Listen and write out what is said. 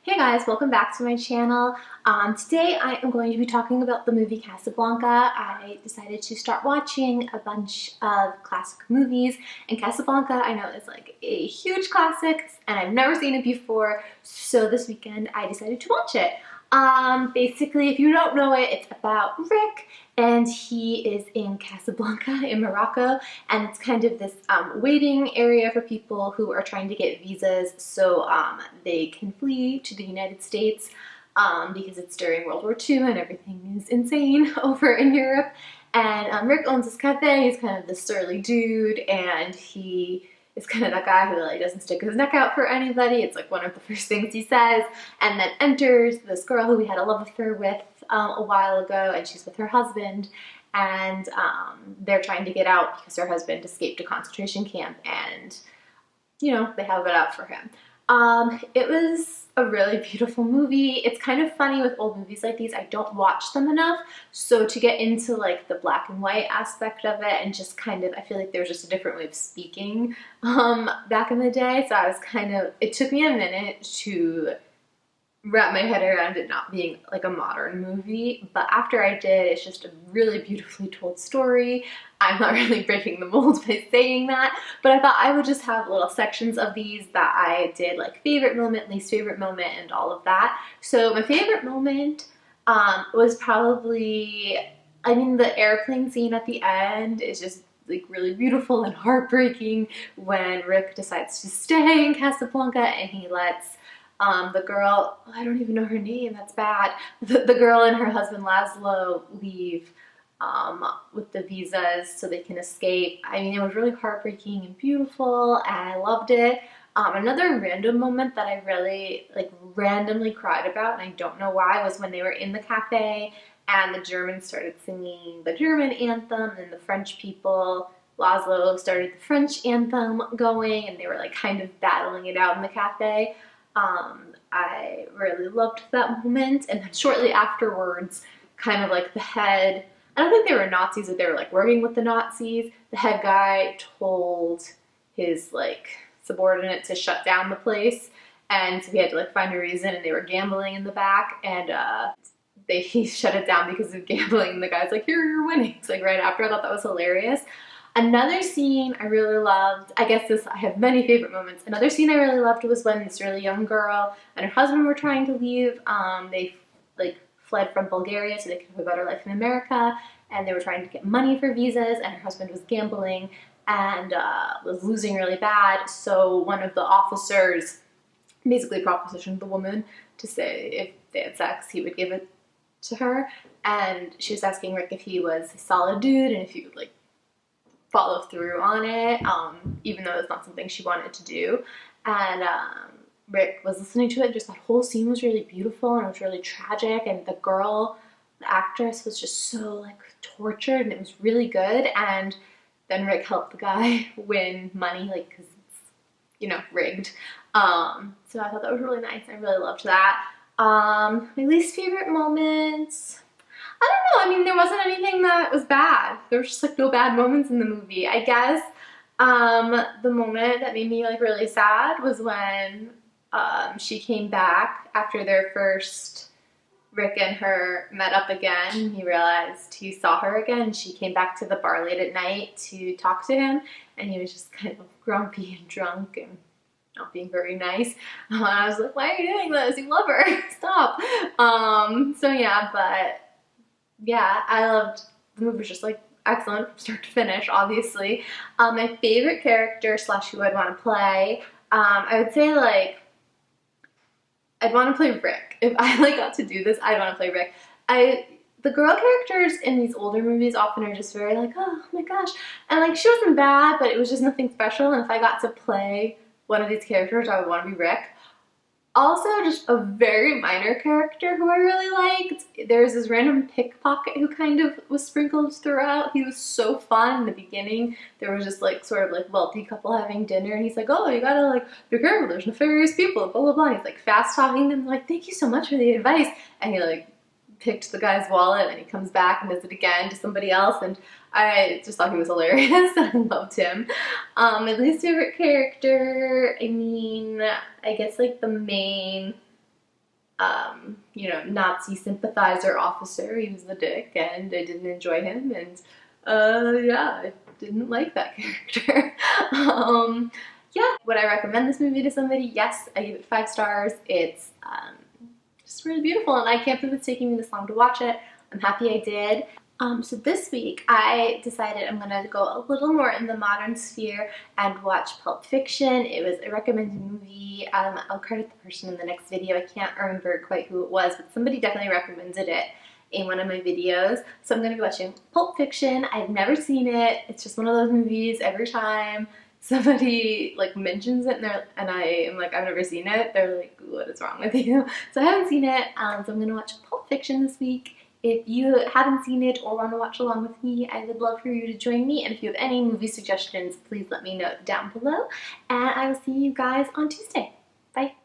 Hey guys, welcome back to my channel. Today I am going to be talking about the movie Casablanca. I decided to start watching a bunch of classic movies, and Casablanca I know is like a huge classic and I've never seen it before, so this weekend I decided to watch it. Basically, if you don't know it, it's about Rick, and he is in Casablanca in Morocco, and it's kind of this waiting area for people who are trying to get visas so they can flee to the United States because it's during World War II and everything is insane over in Europe. And Rick owns this cafe. He's kind of this surly dude, and he is kind of that guy who like doesn't stick his neck out for anybody. It's like one of the first things he says. And then enters this girl who we had a love affair with a while ago, and she's with her husband, and they're trying to get out because her husband escaped a concentration camp, and you know, they have it out for him. It was a really beautiful movie. It's kind of funny with old movies like these, I don't watch them enough, so to get into like the black and white aspect of it and just kind of, I feel like there was just a different way of speaking back in the day, so I was kind of, it took me a minute to wrap my head around it not being like a modern movie, but after I did, it's just a really beautifully told story. I'm not really breaking the mold by saying that, but I thought I would just have little sections of these that I did, like favorite moment, least favorite moment, and all of that. So my favorite moment was probably, I mean, the airplane scene at the end is just like really beautiful and heartbreaking when Rick decides to stay in Casablanca and he lets the girl, I don't even know her name, that's bad. The girl and her husband Laszlo leave with the visas so they can escape. I mean, it was really heartbreaking and beautiful, and I loved it. Another random moment that I really like randomly cried about, and I don't know why, was when they were in the cafe and the Germans started singing the German anthem, and the French people, Laszlo started the French anthem going, and they were like kind of battling it out in the cafe. I really loved that moment, and then shortly afterwards, kind of like the head, I don't think they were Nazis, but they were like working with the Nazis. The head guy told his like subordinate to shut down the place, and so he had to like find a reason, and they were gambling in the back, and he shut it down because of gambling, and the guy's like, here, you're winning. It's like right after. I thought that was hilarious. Another scene I really loved, I guess I have many favorite moments. Another scene I really loved was when this really young girl and her husband were trying to leave. They like fled from Bulgaria so they could have a better life in America, and they were trying to get money for visas, and her husband was gambling and was losing really bad. So one of the officers basically propositioned the woman to say if they had sex, he would give it to her. And she was asking Rick if he was a solid dude and if he would like follow through on it, even though it's not something she wanted to do. And Rick was listening to it. Just that whole scene was really beautiful, and it was really tragic, and the girl, the actress, was just so like tortured, and it was really good. And then Rick helped the guy win money, like, because it's, you know, rigged. So I thought that was really nice. I really loved that. My least favorite moments, I don't know, I mean, there wasn't anything that was bad. There was just like no bad moments in the movie. I guess the moment that made me like really sad was when she came back after their first, Rick and her met up again. He realized he saw her again. She came back to the bar late at night to talk to him, and he was just kind of grumpy and drunk and not being very nice. I was like, why are you doing this? You love her. Stop. So yeah, but yeah, I loved, the movie was just like excellent from start to finish, obviously. My favorite character slash who I'd want to play, I would say like, I'd want to play Rick. If I like got to do this, I'd want to play Rick. The girl characters in these older movies often are just very like, oh my gosh. And like, she wasn't bad, but it was just nothing special. And if I got to play one of these characters, I would want to be Rick. Also, just a very minor character who I really liked. There's this random pickpocket who kind of was sprinkled throughout. He was so fun in the beginning. There was just like sort of like wealthy couple having dinner, and he's like, oh, you gotta like be careful, there's nefarious people, blah blah blah. And he's like fast talking them, like, thank you so much for the advice. And he like picked the guy's wallet, and he comes back and does it again to somebody else, and I just thought he was hilarious. I loved him. My least favorite character, I mean, I guess like the main you know, Nazi sympathizer officer. He was the dick, and I didn't enjoy him, and yeah, I didn't like that character. Yeah, would I recommend this movie to somebody? Yes, I give it 5 stars. It's just really beautiful, and I can't believe it's taking me this long to watch it. I'm happy I did. So this week I decided I'm gonna go a little more in the modern sphere and watch Pulp Fiction. It was a recommended movie. I'll credit the person in the next video. I can't remember quite who it was, but somebody definitely recommended it in one of my videos. So I'm gonna be watching Pulp Fiction. I've never seen it. It's just one of those movies every time somebody like mentions it and I am like, I've never seen it, they're like, what is wrong with you? So I haven't seen it, so I'm gonna watch Pulp Fiction this week. If you haven't seen it or want to watch along with me, I would love for you to join me. And if you have any movie suggestions, please let me know down below. And I will see you guys on Tuesday. Bye.